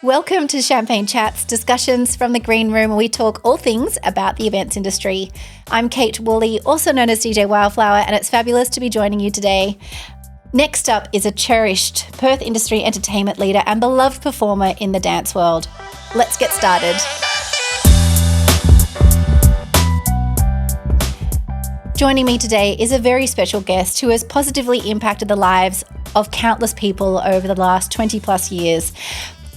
Welcome to Champagne Chats, discussions from the green room where we talk all things about the events industry. I'm Kate Woolley, also known as DJ Wildflower, and it's fabulous to be joining you today. Next up is a cherished Perth industry entertainment leader and beloved performer in the dance world. Let's get started. Joining me today is a very special guest who has positively impacted the lives of countless people over the last 20 plus years.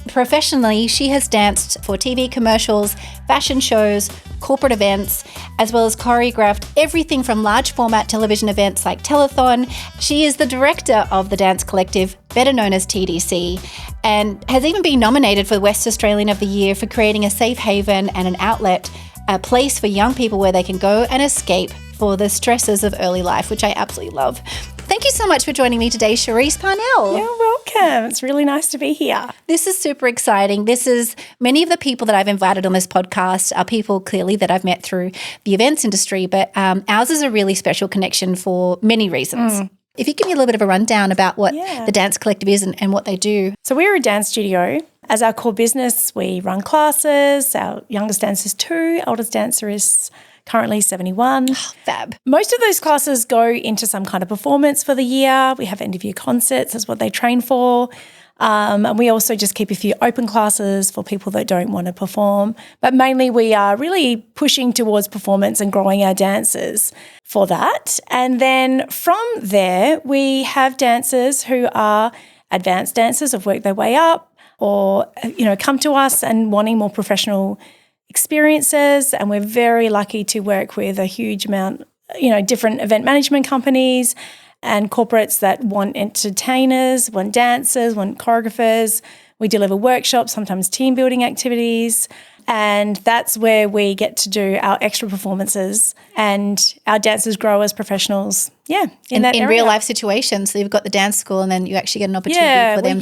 Professionally, she has danced for TV commercials, fashion shows, corporate events, as well as choreographed everything from large format television events like Telethon. She is the director of the dance collective, better known as TDC, and has even been nominated for West Australian of the Year for creating a safe haven and an outlet, a place for young people where they can go and escape for the stresses of early life, which I absolutely love. Thank you so much for joining me today, Charisse Parnell. You're welcome. It's really nice to be here. This is super exciting. Many of the people that I've invited on this podcast are people clearly that I've met through the events industry, but ours is a really special connection for many reasons. If you give me a little bit of a rundown about what the Dance Collective is and what they do. So we're a dance studio. As our core business, we run classes. Our youngest dancer is 2, eldest dancer is currently 71. Oh, fab. Most of those classes go into some kind of performance for the year. We have end of year concerts, that's what they train for. And we also just keep a few open classes for people that don't want to perform. But mainly we are really pushing towards performance and growing our dancers for that. And then from there, we have dancers who are advanced dancers, have worked their way up or, come to us and wanting more professional experiences, and we're very lucky to work with a huge amount, different event management companies and corporates that want entertainers, want dancers, want choreographers. We deliver workshops, sometimes team building activities, and that's where we get to do our extra performances and our dancers grow as professionals. In real life situations. So you've got the dance school and then you actually get an opportunity for them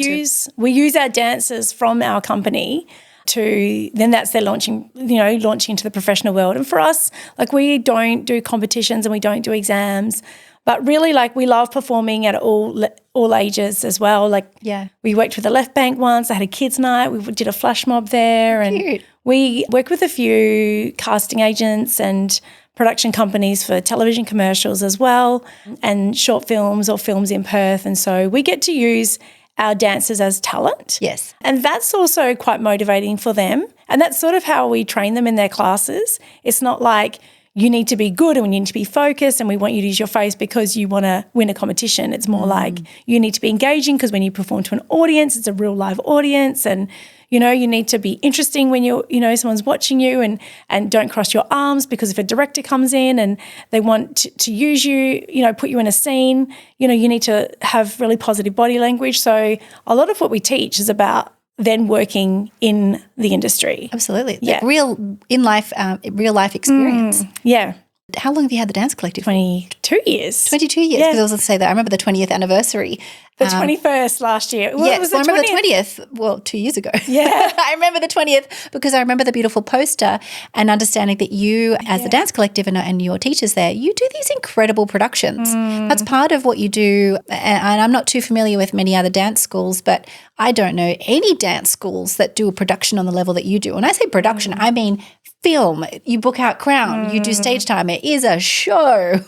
we use our dancers from our company to then that's their launching into the professional world. And for us, we don't do competitions and we don't do exams, but really we love performing at all ages as well. We worked with the Left Bank once. I had a kids' night. We did a flash mob there. And cute. We work with a few casting agents and production companies for television commercials as well and short films or films in Perth. And so we get to use our dancers as talent. Yes. And that's also quite motivating for them. And that's sort of how we train them in their classes. It's not like you need to be good and we need to be focused and we want you to use your face because you want to win a competition. It's more like you need to be engaging because when you perform to an audience, it's a real live audience, and you need to be interesting when someone's watching you, and don't cross your arms, because if a director comes in and they want to use you, put you in a scene, you need to have really positive body language. So a lot of what we teach is about then working in the industry. Absolutely. Yeah. Real life experience. Yeah. How long have you had the Dance Collective? 22 years. 22 years, because I was going to say that I remember the 20th anniversary. The 21st last year. Well, yes, it was I remember the 20th. Well, 2 years ago. Yeah. I remember the 20th because I remember the beautiful poster and understanding that you, as the Dance Collective and your teachers there, you do these incredible productions. That's part of what you do. And I'm not too familiar with many other dance schools, but I don't know any dance schools that do a production on the level that you do. When I say production, I mean film. You book out Crown. You do stage time. It is a show.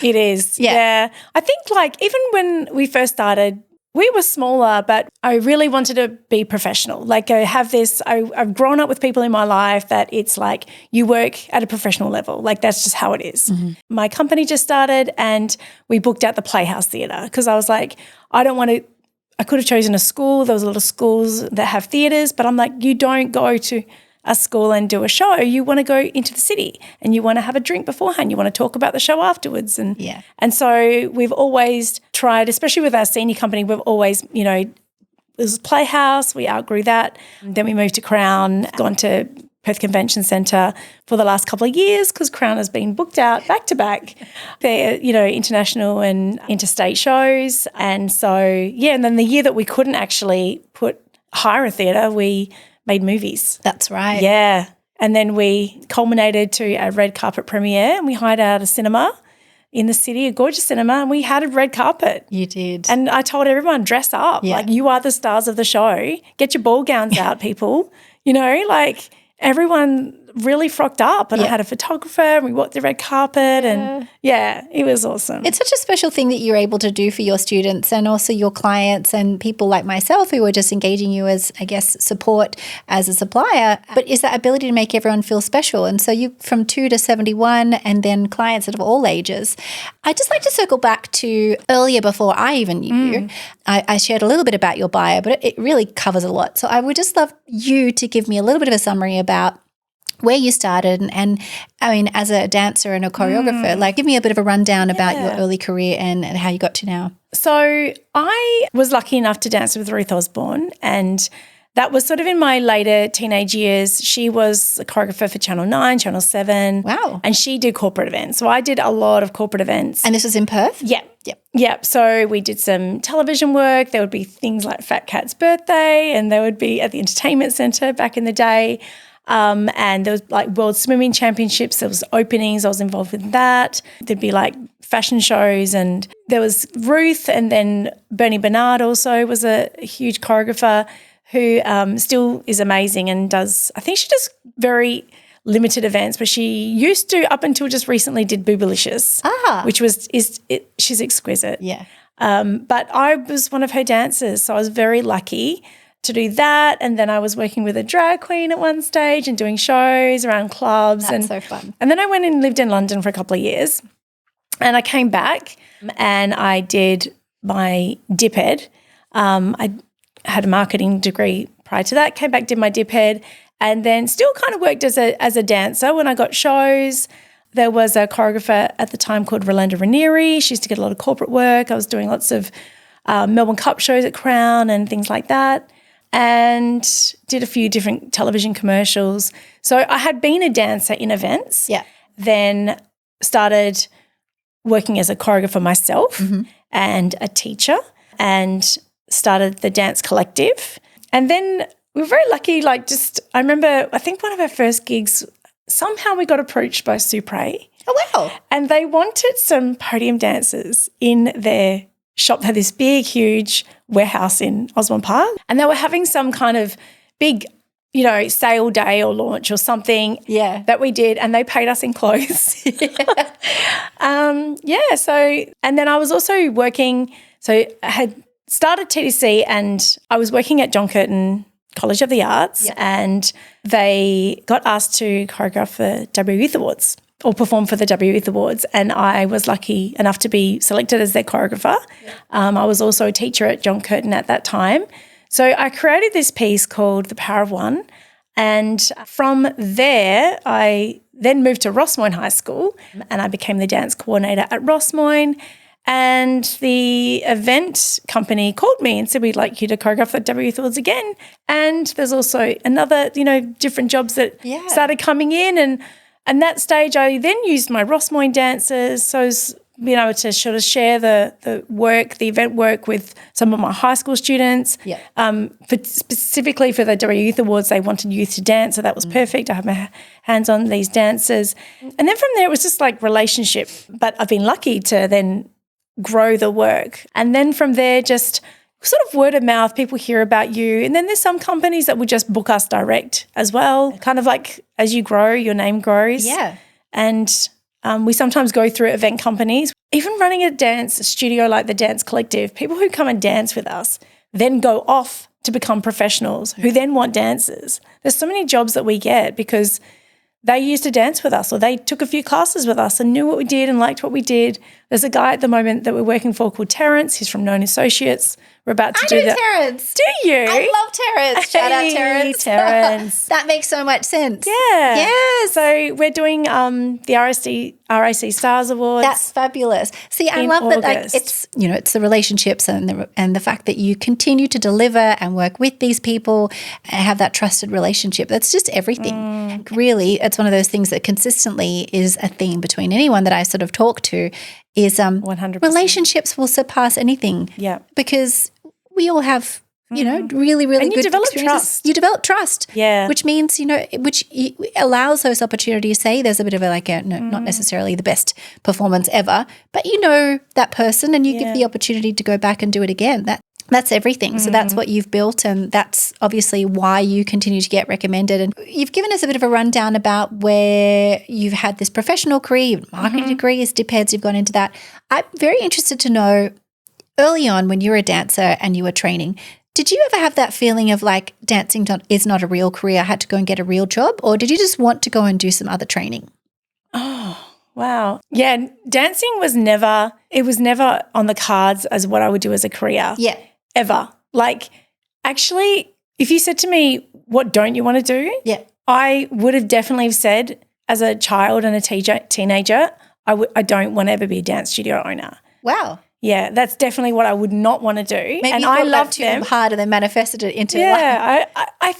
It is. Yeah. I think even when we first started, we were smaller, but I really wanted to be professional. I have this, I've grown up with people in my life that it's you work at a professional level. That's just how it is. My company just started and we booked out the Playhouse Theatre because I was I could have chosen a school. There was a lot of schools that have theatres, but I'm you don't go to a school and do a show. You want to go into the city and you want to have a drink beforehand. You want to talk about the show afterwards. And so we've always tried, especially with our senior company, we've always, there's Playhouse, we outgrew that. Then we moved to Crown, gone to Perth Convention Centre for the last couple of years because Crown has been booked out back to back. They're, international and interstate shows. And so, and then the year that we couldn't actually hire a theatre, we made movies. That's right. Yeah. And then we culminated to a red carpet premiere and we hired out a cinema in the city, a gorgeous cinema, and we had a red carpet. You did. And I told everyone, dress up. Yeah. Like, you are the stars of the show. Get your ball gowns out, people. You know, like everyone really frocked up, and I had a photographer, and we walked the red carpet, and it was awesome. It's such a special thing that you're able to do for your students and also your clients and people like myself who are just engaging you as, I guess, support as a supplier. But is that ability to make everyone feel special. And so you from 2 to 71 and then clients of all ages. I'd just like to circle back to earlier before I even knew you. I shared a little bit about your bio, but it really covers a lot. So I would just love you to give me a little bit of a summary about where you started and I mean, as a dancer and a choreographer, like give me a bit of a rundown about your early career and how you got to now. So I was lucky enough to dance with Ruth Osborne, and that was sort of in my later teenage years. She was a choreographer for Channel 9, Channel 7. Wow. And she did corporate events. So I did a lot of corporate events. And this was in Perth? Yeah. Yep. Yep. So we did some television work. There would be things like Fat Cat's birthday, and there would be at the entertainment centre back in the day. And there was like World Swimming Championships. There was openings. I was involved with that. There'd be like fashion shows, and there was Ruth, and then Bernie Bernard also was a huge choreographer who still is amazing and does, I think she does very limited events, but she used to, up until just recently, did Boobalicious, which was, she's exquisite. Yeah. But I was one of her dancers, so I was very lucky to do that. And then I was working with a drag queen at one stage and doing shows around clubs. That's so fun. And then I went and lived in London for a couple of years, and I came back and I did my dip ed. I had a marketing degree prior to that, came back, did my dip ed, and then still kind of worked as a dancer when I got shows. There was a choreographer at the time called Rolanda Ranieri. She used to get a lot of corporate work. I was doing lots of Melbourne Cup shows at Crown and things like that, and did a few different television commercials. So I had been a dancer in events, then started working as a choreographer myself and a teacher, and started the dance collective. And then we were very lucky, I remember, I think one of our first gigs, somehow we got approached by Supre. Oh, wow. And they wanted some podium dancers in their shop. They had this big, huge warehouse in Osborne Park, and they were having some kind of big, sale day or launch or something that we did, and they paid us in clothes. So, and then I was also working, so I had started TDC and I was working at John Curtin College of the Arts, and they got asked to choreograph the W Youth Awards or perform for the W Youth Awards, and I was lucky enough to be selected as their choreographer. I was also a teacher at John Curtin at that time. So I created this piece called The Power of One, and from there I then moved to Rossmoyne High School, and I became the dance coordinator at Rossmoyne. And the event company called me and said, we'd like you to choreograph the W Youth Awards again. And there's also another, different jobs that started coming in. And that stage I then used my Rossmoyne dancers, so I was being able to sort of share the work, the event work with some of my high school students. Specifically for the W Youth Awards, they wanted youth to dance, so that was perfect. I had my hands on these dancers. And then from there it was just like relationship. But I've been lucky to then grow the work. And then from there, just sort of word of mouth, people hear about you. And then there's some companies that will just book us direct as well. Kind of like as you grow, your name grows. Yeah. And we sometimes go through event companies. Even running a dance studio like the Dance Collective, people who come and dance with us then go off to become professionals who then want dancers. There's so many jobs that we get because they used to dance with us, or they took a few classes with us and knew what we did and liked what we did. There's a guy at the moment that we're working for called Terrence. He's from Known Associates. We're about to do that. Terrence. Do you? I love Terrence. Shout out Terrence. Terrence. That makes so much sense. Yeah. Yes. So we're doing the RAC Stars Awards. That's fabulous. See, I love that it's it's the relationships and the fact that you continue to deliver and work with these people and have that trusted relationship. That's just everything. Really, it's one of those things that consistently is a theme between anyone that I sort of talk to is 100%. Relationships will surpass anything. Yeah. Because we all have you know, really, really and good develop experiences. trust. You develop trust. Yeah. Which means, you know, which allows those opportunities. Say there's a bit of not necessarily the best performance ever, but you know that person and you give the opportunity to go back and do it again. That's everything. So that's what you've built, and that's obviously why you continue to get recommended. And you've given us a bit of a rundown about where you've had this professional career, marketing degree as dip heads, you've gone into that. I'm very interested to know, early on when you were a dancer and you were training, did you ever have that feeling of like dancing is not a real career, I had to go and get a real job, or did you just want to go and do some other training? Oh, wow. Yeah, dancing was never on the cards as what I would do as a career. Yeah. Ever. Like, actually, if you said to me, what don't you want to do? Yeah. I would have definitely said as a child and a teenager, I don't want to ever be a dance studio owner. Wow. Yeah, that's definitely what I would not want to do. Maybe and you I thought loved too them. hard and then manifested it into Yeah, I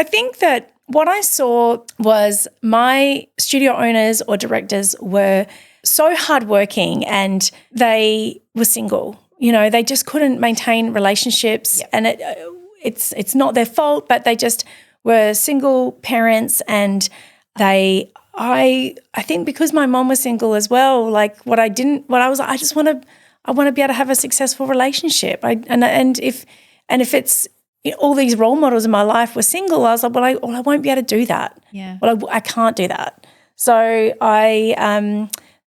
think that what I saw was my studio owners or directors were so hardworking and they were single. You know, they just couldn't maintain relationships, and it's not their fault, but they just were single parents, and I think because my mom was single as well, I want to be able to have a successful relationship. If it's all these role models in my life were single, I was like, I won't be able to do that. Yeah. Well, I can't do that. So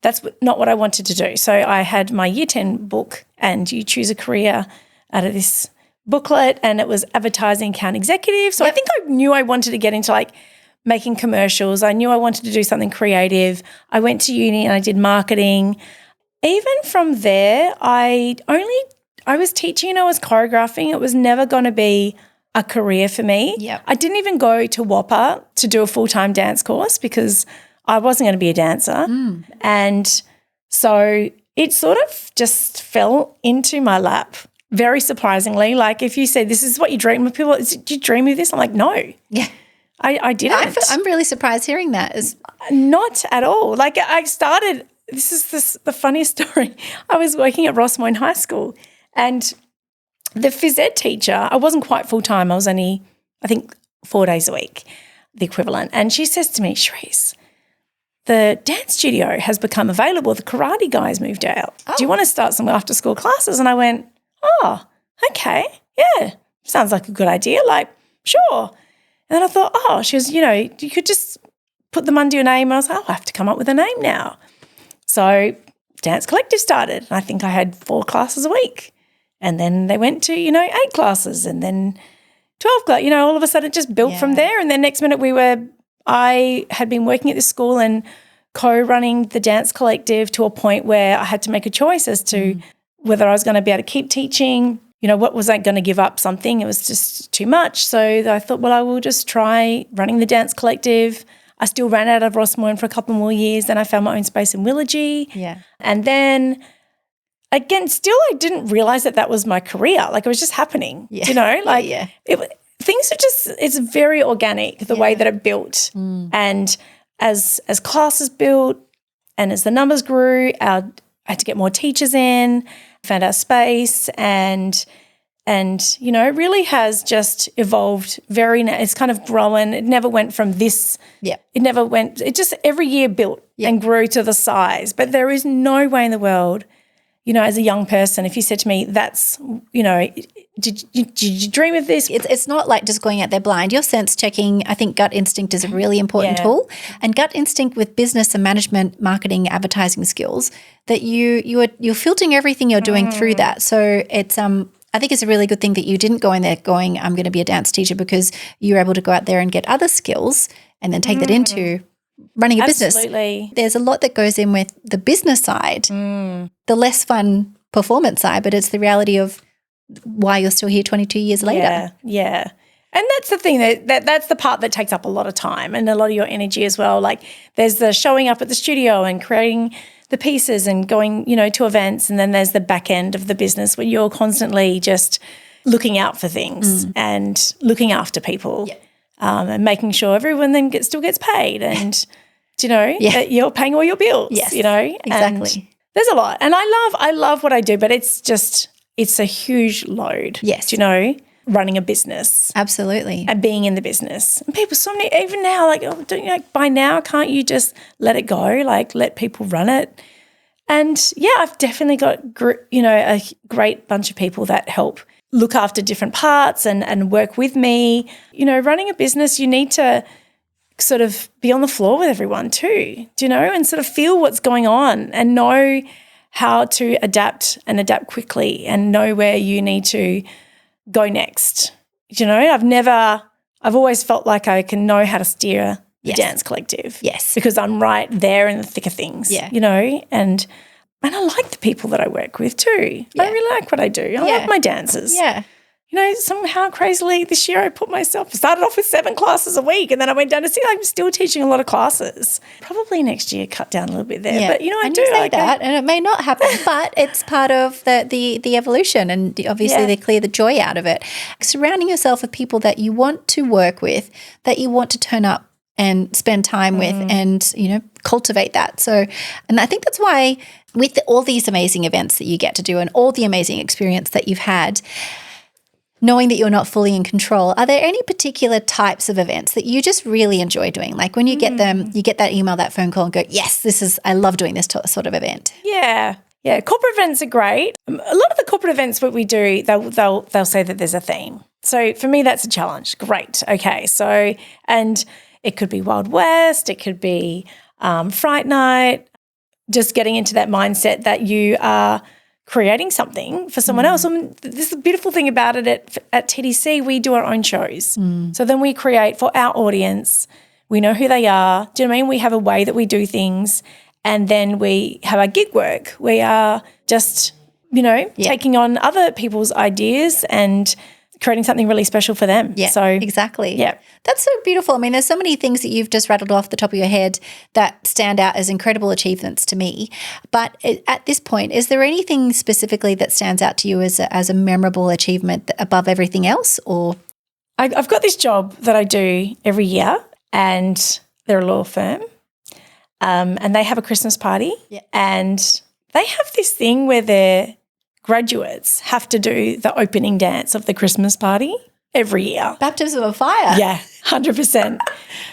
that's not what I wanted to do. So I had my Year 10 book, and you choose a career out of this booklet, and it was advertising account executive. So I think I knew I wanted to get into like making commercials. I knew I wanted to do something creative. I went to uni and I did marketing. Even from there, I was teaching, I was choreographing. It was never going to be a career for me. Yep. I didn't even go to WAPA to do a full-time dance course because I wasn't going to be a dancer. And so it sort of just fell into my lap, very surprisingly. Like if you said, this is what you dream of, people, did you dream of this? I'm like, no. Yeah. I didn't. I'm really surprised hearing that. Not at all. Like I started, this is the funniest story. I was working at Rossmoyne High School, and the phys ed teacher, I wasn't quite full-time. I was only, I think, 4 days a week, the equivalent. And she says to me, Charisse, the dance studio has become available. The karate guys moved out. Do you want to start some after-school classes? And I went, oh, okay, yeah, sounds like a good idea. Like, sure. And then I thought, she was, you could just put them under your name. I was like, I have to come up with a name now. So Dance Collective started. And I think I had 4 classes a week. And then they went to, 8 classes and then 12 classes. All of a sudden it just built from there. And then next minute I had been working at this school and co-running the Dance Collective to a point where I had to make a choice as to whether I was going to be able to keep teaching. What was I going to give up something? It was just too much. So I thought, well, I will just try running the Dance Collective. I still ran out of Rossmoyne for a couple more years. Then I found my own space in Willagee. Yeah. And then again, still I didn't realise that was my career. Like it was just happening, things are just, it's very organic, the way that it built. And as classes built and as the numbers grew, I had to get more teachers in, found our space, and it really has just evolved it's kind of grown. It never went from this. Yeah. It just every year built and grew to the size. But there is no way in the world, as a young person, if you said to me, that's, did you dream of this? It's not like just going out there blind. You're sense checking. I think gut instinct is a really important tool, and gut instinct with business and management, marketing, advertising skills, that you're filtering everything you're doing through that. So it's I think it's a really good thing that you didn't go in there going, I'm going to be a dance teacher, because you're able to go out there and get other skills and then take that into running a business. Absolutely. There's a lot that goes in with the business side, the less fun performance side, but it's the reality of why you're still here 22 years later. Yeah. And that's the thing, that's the part that takes up a lot of time and a lot of your energy as well. Like there's the showing up at the studio and creating the pieces and going, to events, and then there's the back end of the business where you're constantly just looking out for things and looking after people and making sure everyone then still gets paid and, that you're paying all your bills, Exactly. And there's a lot. And I love what I do, but it's a huge load. Yes. running a business. Absolutely. And being in the business. And people, so many, even now, like, oh, don't you know, by now, can't you just let it go? Like, let people run it? And yeah, I've definitely got, a great bunch of people that help look after different parts and work with me. Running a business, you need to sort of be on the floor with everyone too, and sort of feel what's going on and know how to adapt quickly and know where you need to go next. I've always felt like I can know how to steer the dance collective. Yes. Because I'm right there in the thick of things. Yeah. And I like the people that I work with too. Yeah. I really like what I do. I like my dancers. Yeah. Somehow crazily this year I started off with 7 classes a week, and then I went down to 6. I'm still teaching a lot of classes. Probably next year cut down a little bit there. Yeah. But, I and do you say like that, and it may not happen, but it's part of the evolution, and obviously they clear the joy out of it. Surrounding yourself with people that you want to work with, that you want to turn up and spend time with, and, cultivate that. So, and I think that's why with all these amazing events that you get to do and all the amazing experience that you've had, knowing that you're not fully in control, are there any particular types of events that you just really enjoy doing? Like when you get them, you get that email, that phone call and go, yes, I love doing this sort of event. Yeah. Yeah, corporate events are great. A lot of the corporate events that we do, they'll say that there's a theme. So for me, that's a challenge. Great. Okay. So, and it could be Wild West, it could be Fright Night, just getting into that mindset that you are creating something for someone else. And this is the beautiful thing about it at TDC, we do our own shows. So then we create for our audience. We know who they are. Do you know what I mean? We have a way that we do things, and then we have our gig work. We are just, taking on other people's ideas and creating something really special for them. Yeah, so exactly. Yeah. That's so beautiful. I mean, there's so many things that you've just rattled off the top of your head that stand out as incredible achievements to me. But at this point, is there anything specifically that stands out to you as a memorable achievement above everything else? Or I've got this job that I do every year, and they're a law firm, and they have a Christmas party, and they have this thing where their graduates have to do the opening dance of the Christmas party every year. Baptism of fire. Yeah, 100%.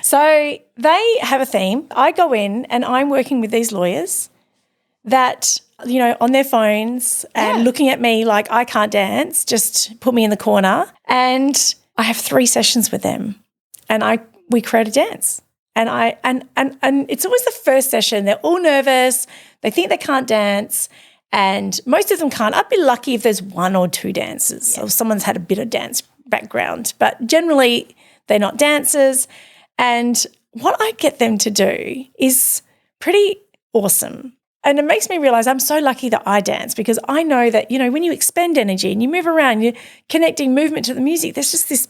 So they have a theme. I go in and I'm working with these lawyers that, on their phones and looking at me like I can't dance, just put me in the corner. And I have 3 sessions with them, and we create a dance. And it's always the first session. They're all nervous. They think they can't dance. And most of them can't. I'd be lucky if there's 1 or 2 dancers or someone's had a bit of dance background. But generally, they're not dancers. And what I get them to do is pretty awesome. And it makes me realise I'm so lucky that I dance, because I know that, when you expend energy and you move around, you're connecting movement to the music, there's just this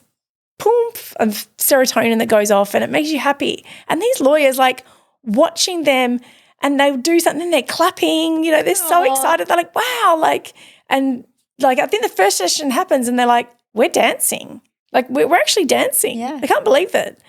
poof of serotonin that goes off, and it makes you happy. And these lawyers, like, watching them, and they'll do something and they're clapping, they're so excited. They're like, wow, I think the first session happens and they're like, we're dancing. Like, we're actually dancing. Yeah. I can't believe it.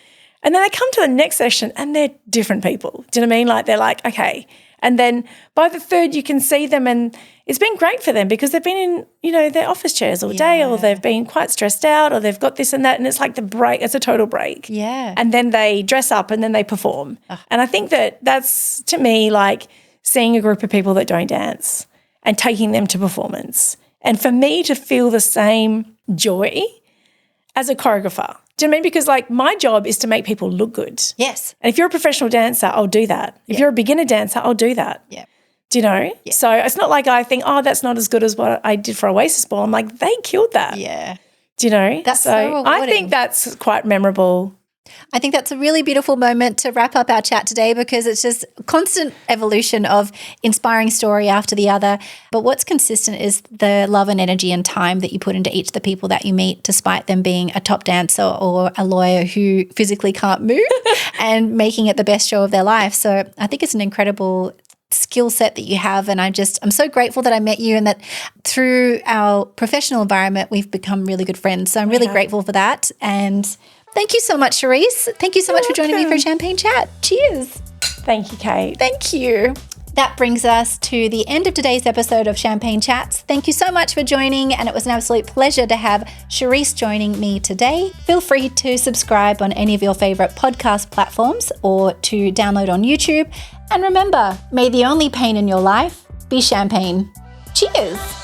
And then they come to the next session and they're different people. Do you know what I mean? Like, they're like, okay. And then by the third, you can see them, and it's been great for them because they've been in, their office chairs all day, or they've been quite stressed out, or they've got this and that, and it's like the break. It's a total break. Yeah. And then they dress up and then they perform. And I think that's, to me, like seeing a group of people that don't dance and taking them to performance. And for me to feel the same joy as a choreographer. Do you know what I mean? Because, like, my job is to make people look good. Yes. And if you're a professional dancer, I'll do that. If you're a beginner dancer, I'll do that. Yeah. Do you know? Yeah. So it's not like I think, that's not as good as what I did for Oasis Ball. I'm like, they killed that. Yeah. Do you know? That's so rewarding. I think that's quite memorable. I think that's a really beautiful moment to wrap up our chat today, because it's just constant evolution of inspiring story after the other. But what's consistent is the love and energy and time that you put into each of the people that you meet, despite them being a top dancer or a lawyer who physically can't move and making it the best show of their life. So I think it's an incredible skill set that you have, and I'm so grateful that I met you, and that through our professional environment we've become really good friends. So I'm really grateful for that. And thank you so much, Charisse. Thank you so much for joining me for a champagne chat. Cheers. Thank you, Kate. Thank you. That brings us to the end of today's episode of Champagne Chats. Thank you so much for joining, and it was an absolute pleasure to have Charisse joining me today. Feel free to subscribe on any of your favorite podcast platforms or to download on YouTube. And remember, may the only pain in your life be champagne. Cheers!